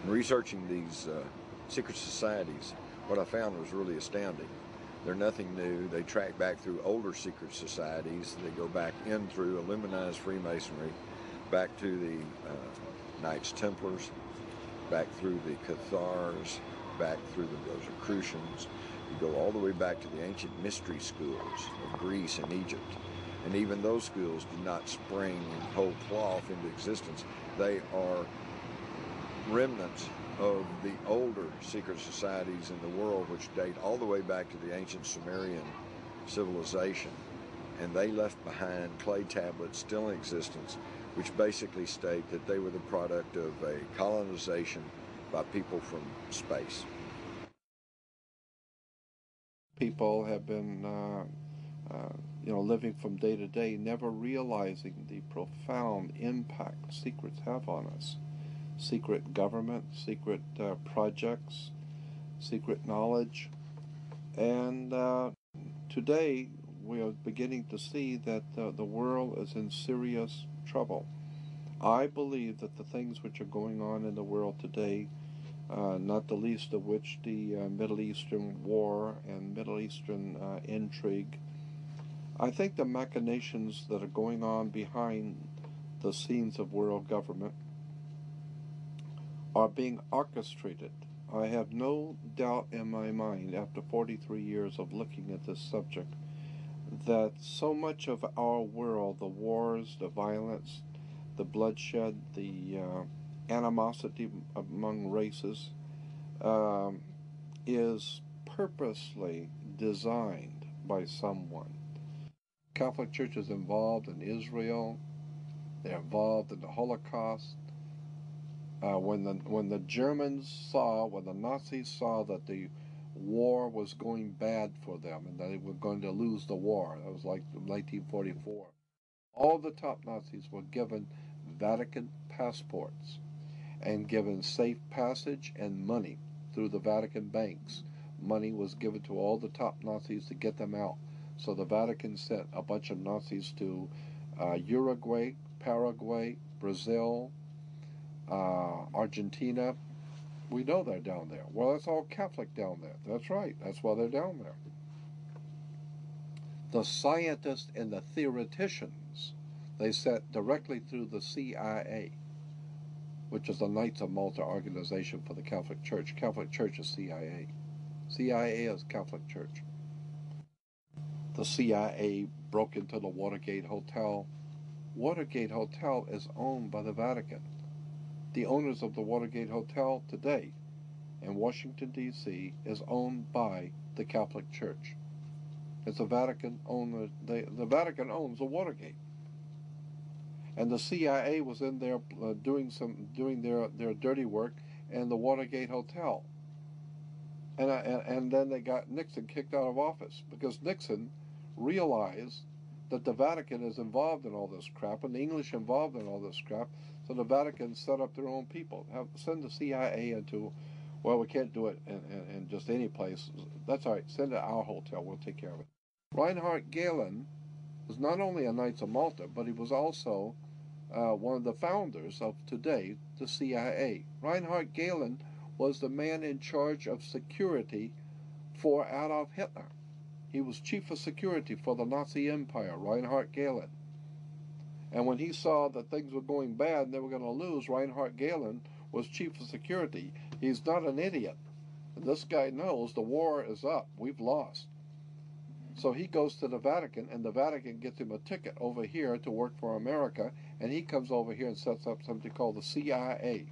In researching these secret societies, what I found was really astounding. They're nothing new. They track back through older secret societies. They go back in through Illuminized Freemasonry, back to the Knights Templars, back through the Cathars, back through the Rosicrucians. You go all the way back to the ancient mystery schools of Greece and Egypt. And even those schools do not spring whole cloth into existence. They are remnants of the older secret societies in the world, which date all the way back to the ancient Sumerian civilization. And they left behind clay tablets still in existence, which basically state that they were the product of a colonization by people from space. People have been living from day to day, never realizing the profound impact secrets have on us. Secret government, secret projects, secret knowledge. And today we are beginning to see that the world is in serious trouble. I believe that the things which are going on in the world today, not the least of which the Middle Eastern war and Middle Eastern intrigue, I think the machinations that are going on behind the scenes of world government are being orchestrated. I have no doubt in my mind, after 43 years of looking at this subject, that so much of our world, the wars, the violence, the bloodshed, the animosity among races, is purposely designed by someone. Catholic Church is involved in Israel. They're involved in the Holocaust. When the Nazis saw that the war was going bad for them and that they were going to lose the war, that was like 1944, all the top Nazis were given Vatican passports and given safe passage and money through the Vatican banks. Money was given to all the top Nazis to get them out. So the Vatican sent a bunch of Nazis to Uruguay, Paraguay, Brazil, Argentina. We know they're down there. Well, it's all Catholic down there. That's right. That's why they're down there. The scientists and the theoreticians, they sent directly through the CIA, which is the Knights of Malta organization for the Catholic Church. Catholic Church is CIA. CIA is Catholic Church. The CIA broke into the Watergate Hotel. Watergate Hotel is owned by the Vatican. The owners of the Watergate Hotel today in Washington, D.C. is owned by the Catholic Church. It's a Vatican owner. The Vatican owns the Watergate. And the CIA was in there doing their dirty work in the Watergate Hotel. And then they got Nixon kicked out of office because Nixon realized that the Vatican is involved in all this crap and the English involved in all this crap. So the Vatican set up their own people. Send the CIA into, well, we can't do it in just any place. That's all right. Send it to our hotel. We'll take care of it. Reinhard Gehlen was not only a Knights of Malta, but he was also one of the founders of today, the CIA. Reinhard Gehlen was the man in charge of security for Adolf Hitler. He was chief of security for the Nazi Empire, Reinhard Gehlen. And when he saw that things were going bad and they were going to lose, Reinhard Gehlen was chief of security. He's not an idiot. And this guy knows the war is up. We've lost. So he goes to the Vatican, and the Vatican gets him a ticket over here to work for America, and he comes over here and sets up something called the CIA.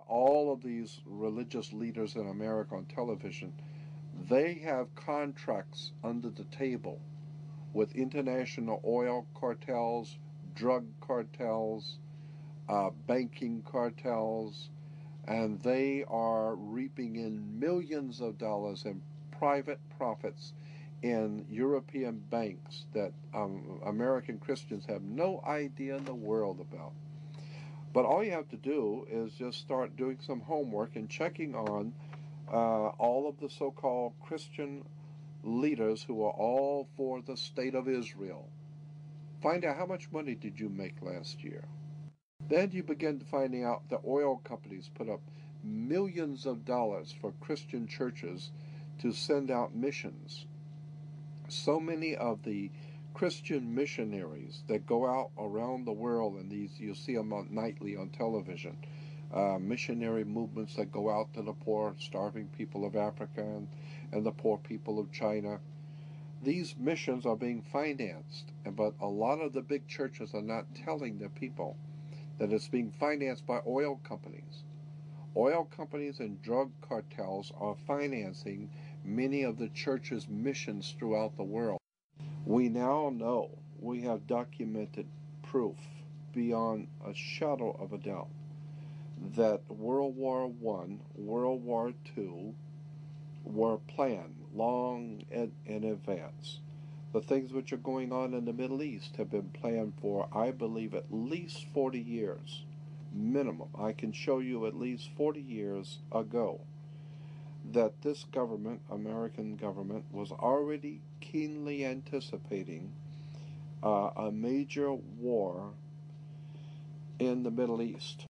All of these religious leaders in America on television, they have contracts under the table with international oil cartels, drug cartels, banking cartels, and they are reaping in millions of dollars in private profits in European banks that American Christians have no idea in the world about. But all you have to do is just start doing some homework and checking on all of the so-called Christian leaders who are all for the state of Israel. Find out how much money did you make last year. Then you begin finding out that oil companies put up millions of dollars for Christian churches to send out missions. So many of the Christian missionaries that go out around the world, and these you see them nightly on television, missionary movements that go out to the poor, starving people of Africa and the poor people of China. These missions are being financed, but a lot of the big churches are not telling the people that it's being financed by oil companies. Oil companies and drug cartels are financing many of the church's missions throughout the world. We now know, we have documented proof beyond a shadow of a doubt that World War I, World War II were planned long in advance. The things which are going on in the Middle East have been planned for, I believe, at least 40 years. Minimum. I can show you at least 40 years ago that this government, American government, was already keenly anticipating a major war in the Middle East.